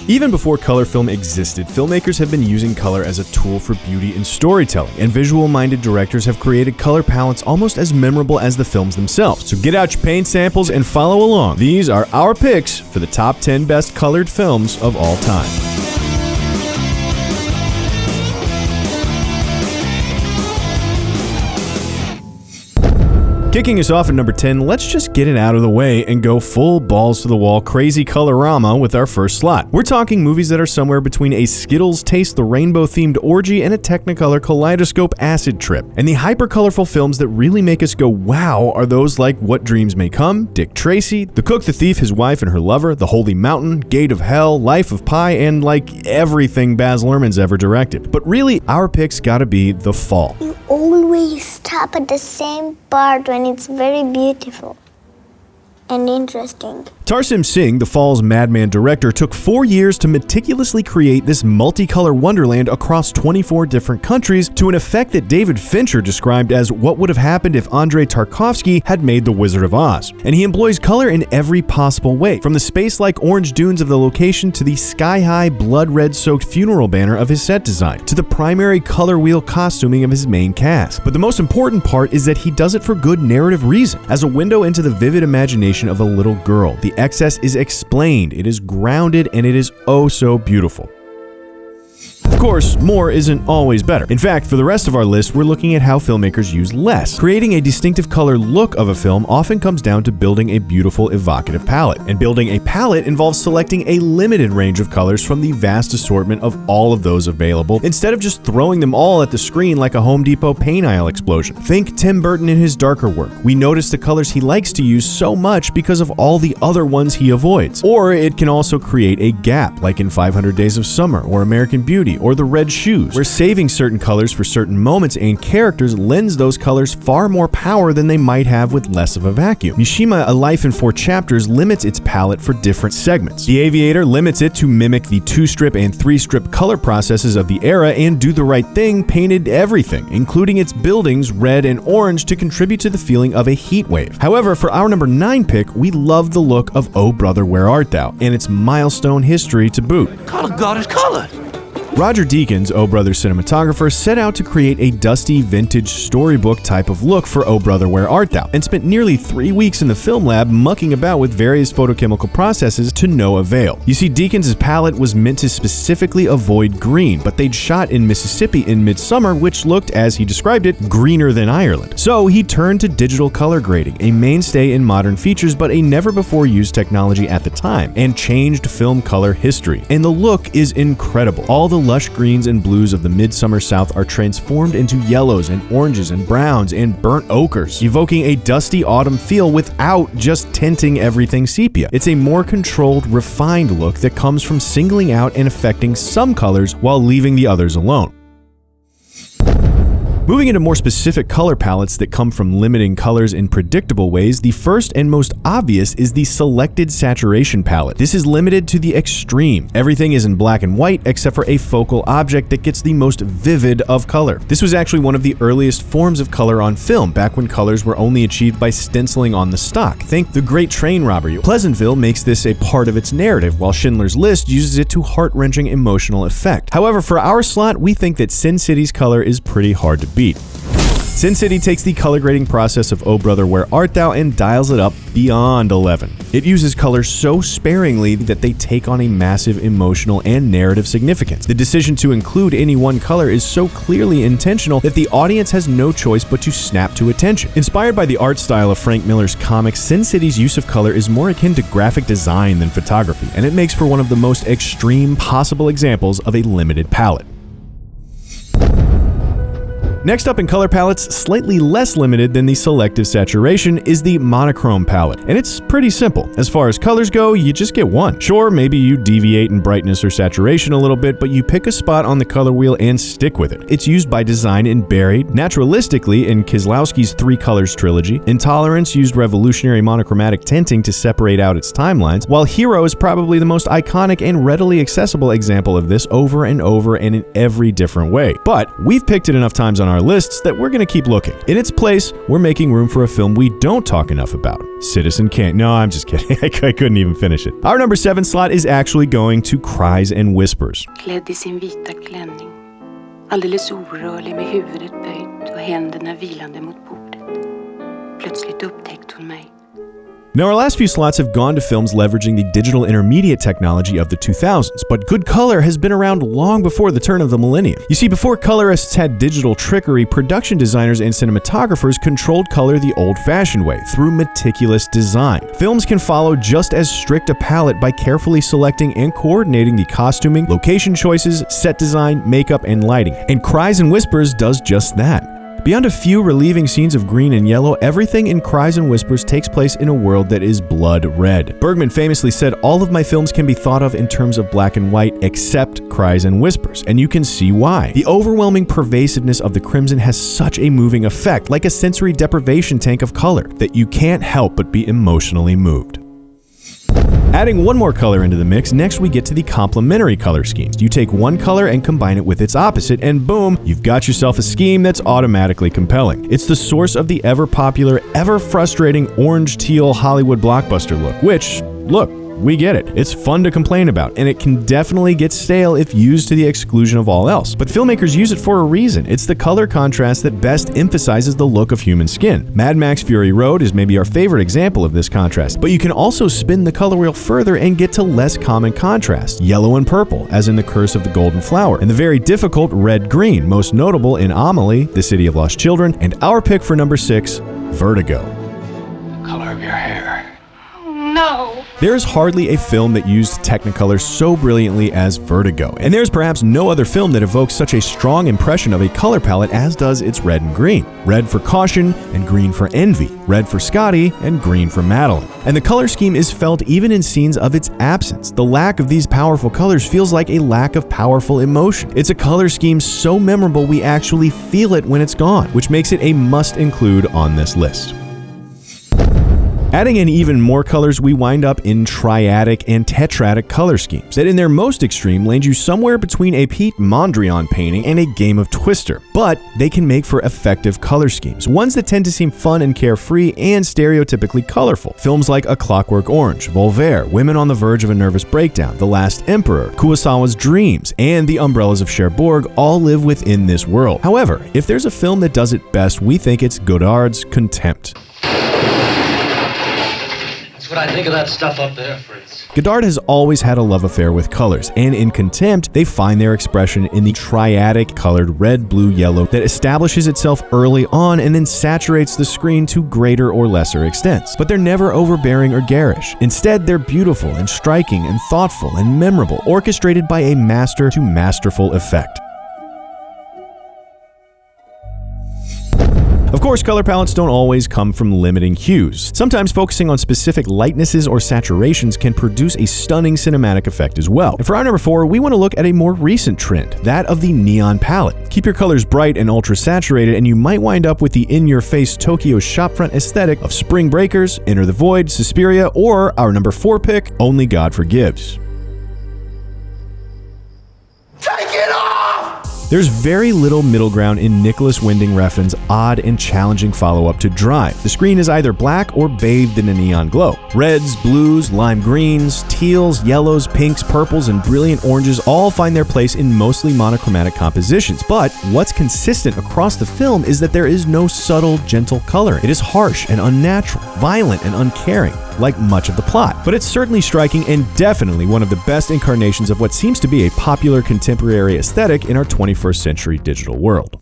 Even before color film existed, filmmakers have been using color as a tool for beauty and storytelling, and visual-minded directors have created color palettes almost as memorable as the films themselves. So get out your paint samples and follow along. These are our picks for the top 10 best colored films of all time. Kicking us off at number 10, let's just get it out of the way and go full balls to the wall crazy colorama with our first slot. We're talking movies that are somewhere between a Skittles Taste the Rainbow themed orgy and a Technicolor kaleidoscope acid trip. And the hyper colorful films that really make us go wow are those like What Dreams May Come, Dick Tracy, The Cook, the Thief, His Wife and Her Lover, The Holy Mountain, Gate of Hell, Life of Pi, and like everything Baz Luhrmann's ever directed. But really, our pick's gotta be The Fall. You always stop at the same part when it's very beautiful and interesting. TARSEM SINGH, The Fall's madman director, took 4 years to meticulously create this multicolor wonderland across 24 different countries to an effect that David Fincher described as what would have happened if Andrei Tarkovsky had made The Wizard of Oz. And he employs color in every possible way, from the space-like orange dunes of the location to the sky-high, blood-red-soaked funeral banner of his set design, to the primary color wheel costuming of his main cast. But the most important part is that he does it for good narrative reason, as a window into the vivid imagination of a little girl. The excess is explained, it is grounded, and it is oh so beautiful. Of course, more isn't always better. In fact, for the rest of our list, we're looking at how filmmakers use less. Creating a distinctive color look of a film often comes down to building a beautiful, evocative palette. And building a palette involves selecting a limited range of colors from the vast assortment of all of those available, instead of just throwing them all at the screen like a Home Depot paint aisle explosion. Think Tim Burton in his darker work. We notice the colors he likes to use so much because of all the other ones he avoids. Or it can also create a gap, like in 500 Days of Summer, or American Beauty, or The Red Shoes, where saving certain colors for certain moments and characters lends those colors far more power than they might have with less of a vacuum. Mishima, A Life in 4 Chapters, limits its palette for different segments. The Aviator limits it to mimic the 2-strip and 3-strip color processes of the era, and Do the Right Thing painted everything, including its buildings, red and orange to contribute to the feeling of a heat wave. However, for our number 9 pick, we love the look of Oh Brother, Where Art Thou, and its milestone history to boot. Color God is colored. Roger Deakins, Oh Brother's cinematographer, set out to create a dusty, vintage storybook type of look for Oh Brother, Where Art Thou, and spent nearly 3 weeks in the film lab mucking about with various photochemical processes to no avail. You see, Deakins' palette was meant to specifically avoid green, but they'd shot in Mississippi in midsummer, which looked, as he described it, greener than Ireland. So he turned to digital color grading, a mainstay in modern features but a never-before-used technology at the time, and changed film color history. And the look is incredible. All the lush greens and blues of the midsummer South are transformed into yellows and oranges and browns and burnt ochres, evoking a dusty autumn feel without just tinting everything sepia. It's a more controlled, refined look that comes from singling out and affecting some colors while leaving the others alone. Moving into more specific color palettes that come from limiting colors in predictable ways, the first and most obvious is the selected saturation palette. This is limited to the extreme. Everything is in black and white except for a focal object that gets the most vivid of color. This was actually one of the earliest forms of color on film, back when colors were only achieved by stenciling on the stock. Think The Great Train Robbery. Pleasantville makes this a part of its narrative, while Schindler's List uses it to heart-wrenching emotional effect. However, for our slot, we think that Sin City's color is pretty hard to beat. Sin City takes the color grading process of Oh Brother, Where Art Thou and dials it up beyond 11. It uses colors so sparingly that they take on a massive emotional and narrative significance. The decision to include any one color is so clearly intentional that the audience has no choice but to snap to attention. Inspired by the art style of Frank Miller's comics, Sin City's use of color is more akin to graphic design than photography, and it makes for one of the most extreme possible examples of a limited palette. Next up in color palettes, slightly less limited than the selective saturation, is the monochrome palette. And it's pretty simple. As far as colors go, you just get one. Sure, maybe you deviate in brightness or saturation a little bit, but you pick a spot on the color wheel and stick with it. It's used by design and buried naturalistically in Kieslowski's 3 Colors trilogy. Intolerance used revolutionary monochromatic tinting to separate out its timelines, while Hero is probably the most iconic and readily accessible example of this over and over and in every different way. But we've picked it enough times on our our lists that we're going to keep looking. In its place, we're making room for a film we don't talk enough about. Citizen Kane. No, I'm just kidding. I couldn't even finish it. Our number 7 slot is actually going to Cries and Whispers. Klädd I sin vita klänning, alldeles orörlig med huvudet böjt och händerna vilande mot bordet. Plötsligt upptäckte hon mig. Now, our last few slots have gone to films leveraging the digital intermediate technology of the 2000s, but good color has been around long before the turn of the millennium. You see, before colorists had digital trickery, production designers and cinematographers controlled color the old-fashioned way, through meticulous design. Films can follow just as strict a palette by carefully selecting and coordinating the costuming, location choices, set design, makeup, and lighting. And Cries and Whispers does just that. Beyond a few relieving scenes of green and yellow, everything in Cries and Whispers takes place in a world that is blood red. Bergman famously said, "All of my films can be thought of in terms of black and white except Cries and Whispers," and you can see why. The overwhelming pervasiveness of the crimson has such a moving effect, like a sensory deprivation tank of color, that you can't help but be emotionally moved. Adding one more color into the mix, next we get to the complementary color schemes. You take one color and combine it with its opposite, and boom, you've got yourself a scheme that's automatically compelling. It's the source of the ever-popular, ever-frustrating orange-teal Hollywood blockbuster look, which, look, we get it. It's fun to complain about, and it can definitely get stale if used to the exclusion of all else. But filmmakers use it for a reason. It's the color contrast that best emphasizes the look of human skin. Mad Max Fury Road is maybe our favorite example of this contrast, but you can also spin the color wheel further and get to less common contrast, yellow and purple, as in The Curse of the Golden Flower, and the very difficult red-green, most notable in Amelie, The City of Lost Children, and our pick for number 6, Vertigo. The color of your hair. No! There is hardly a film that used Technicolor so brilliantly as Vertigo, and there's perhaps no other film that evokes such a strong impression of a color palette as does its red and green. Red for caution and green for envy, red for Scotty and green for Madeline. And the color scheme is felt even in scenes of its absence. The lack of these powerful colors feels like a lack of powerful emotion. It's a color scheme so memorable we actually feel it when it's gone, which makes it a must include on this list. Adding in even more colors, we wind up in triadic and tetradic color schemes that in their most extreme land you somewhere between a Pete Mondrian painting and a game of Twister. But they can make for effective color schemes, ones that tend to seem fun and carefree and stereotypically colorful. Films like A Clockwork Orange, Voltaire, Women on the Verge of a Nervous Breakdown, The Last Emperor, Kurosawa's Dreams, and The Umbrellas of Cherbourg all live within this world. However, if there's a film that does it best, we think it's Godard's Contempt. That's what I think of that stuff up there, Fritz. Godard has always had a love affair with colors, and in Contempt, they find their expression in the triadic colored red, blue, yellow that establishes itself early on and then saturates the screen to greater or lesser extents. But they're never overbearing or garish. Instead, they're beautiful and striking and thoughtful and memorable, orchestrated by a master to masterful effect. Of course, color palettes don't always come from limiting hues. Sometimes focusing on specific lightnesses or saturations can produce a stunning cinematic effect as well. And for our number 4, we want to look at a more recent trend, that of the neon palette. Keep your colors bright and ultra-saturated, and you might wind up with the in-your-face Tokyo shopfront aesthetic of Spring Breakers, Enter the Void, Suspiria, or our number 4 pick, Only God Forgives. Take it off! There's very little middle ground in Nicholas Winding Refn's odd and challenging follow-up to Drive. The screen is either black or bathed in a neon glow. Reds, blues, lime greens, teals, yellows, pinks, purples, and brilliant oranges all find their place in mostly monochromatic compositions. But what's consistent across the film is that there is no subtle, gentle color. It is harsh and unnatural, violent and uncaring, like much of the plot. But it's certainly striking and definitely one of the best incarnations of what seems to be a popular contemporary aesthetic in our 21st century digital world.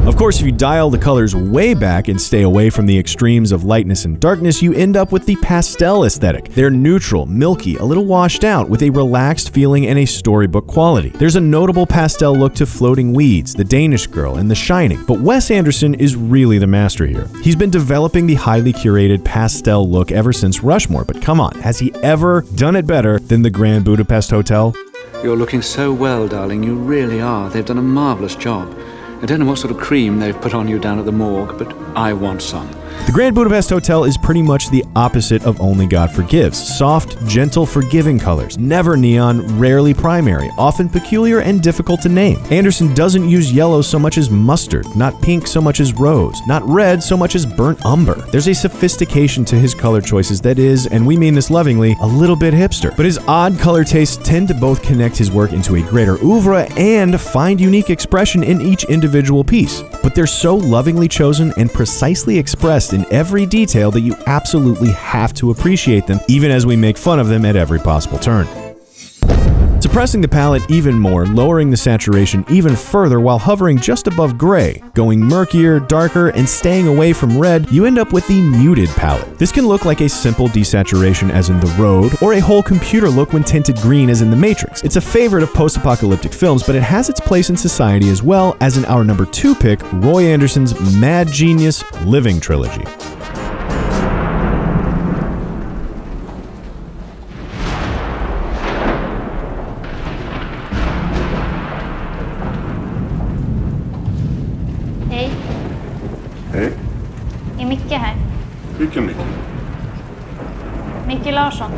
Of course, if you dial the colors way back and stay away from the extremes of lightness and darkness, you end up with the pastel aesthetic. They're neutral, milky, a little washed out, with a relaxed feeling and a storybook quality. There's a notable pastel look to Floating Weeds, The Danish Girl, and The Shining, but Wes Anderson is really the master here. He's been developing the highly curated pastel look ever since Rushmore, but come on, has he ever done it better than the Grand Budapest Hotel? You're looking so well, darling. You really are. They've done a marvelous job. I don't know what sort of cream they've put on you down at the morgue, but I want some. The Grand Budapest Hotel is pretty much the opposite of Only God Forgives. Soft, gentle, forgiving colors, never neon, rarely primary, often peculiar and difficult to name. Anderson doesn't use yellow so much as mustard, not pink so much as rose, not red so much as burnt umber. There's a sophistication to his color choices that is, and we mean this lovingly, a little bit hipster. But his odd color tastes tend to both connect his work into a greater oeuvre and find unique expression in each individual piece. But they're so lovingly chosen and precisely expressed in every detail that you absolutely have to appreciate them, even as we make fun of them at every possible turn. Suppressing the palette even more, lowering the saturation even further while hovering just above gray, going murkier, darker, and staying away from red, you end up with the muted palette. This can look like a simple desaturation as in The Road, or a whole computer look when tinted green as in The Matrix. It's a favorite of post-apocalyptic films, but it has its place in society as well, as in our number 2 pick, Roy Andersson's mad genius Living trilogy. Hej. Är Micke här? Vilken Micke? Micke Larsson.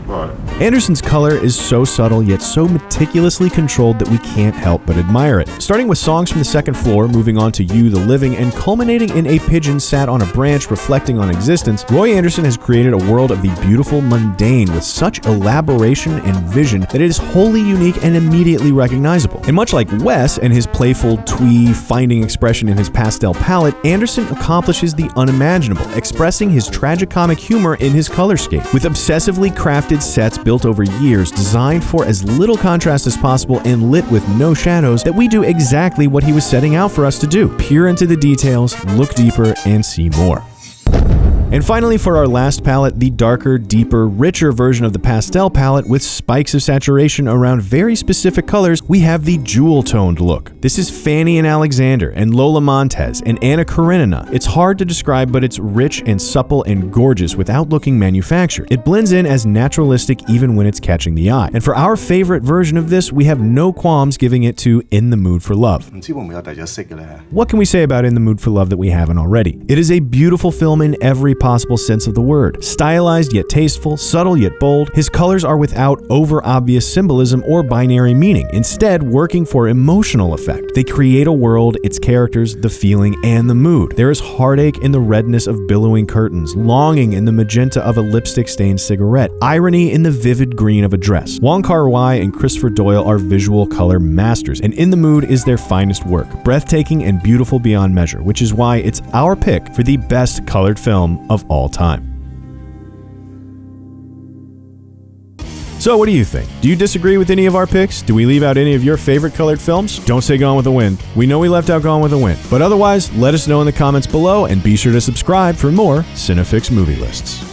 Var? Anderson's color is so subtle yet so meticulously controlled that we can't help but admire it. Starting with songs from the second floor, moving on to You, the Living, and culminating in a pigeon sat on a branch reflecting on existence, Roy Andersson has created a world of the beautiful mundane with such elaboration and vision that it is wholly unique and immediately recognizable. And much like Wes and his playful twee finding expression in his pastel palette, Andersson accomplishes the unimaginable, expressing his tragicomic humor in his colorscape, with obsessively crafted sets built over years designed for as little contrast as possible and lit with no shadows, that we do exactly what he was setting out for us to do: peer into the details, look deeper, and see more. And finally, for our last palette, the darker, deeper, richer version of the pastel palette with spikes of saturation around very specific colors, we have the jewel-toned look. This is Fanny and Alexander, and Lola Montez, and Anna Karenina. It's hard to describe, but it's rich and supple and gorgeous without looking manufactured. It blends in as naturalistic even when it's catching the eye. And for our favorite version of this, we have no qualms giving it to In the Mood for Love. What can we say about In the Mood for Love that we haven't already? It is a beautiful film in every possible sense of the word. Stylized yet tasteful, subtle yet bold, his colors are without over-obvious symbolism or binary meaning, instead working for emotional effect. They create a world, its characters, the feeling, and the mood. There is heartache in the redness of billowing curtains, longing in the magenta of a lipstick-stained cigarette, irony in the vivid green of a dress. Wong Kar-wai and Christopher Doyle are visual color masters, and In the Mood is their finest work, breathtaking and beautiful beyond measure, which is why it's our pick for the best colored film of all time. So what do you think? Do you disagree with any of our picks? Do we leave out any of your favorite colored films? Don't say Gone with the Wind. We know we left out Gone with the Wind. But otherwise, let us know in the comments below, and be sure to subscribe for more CineFix movie lists.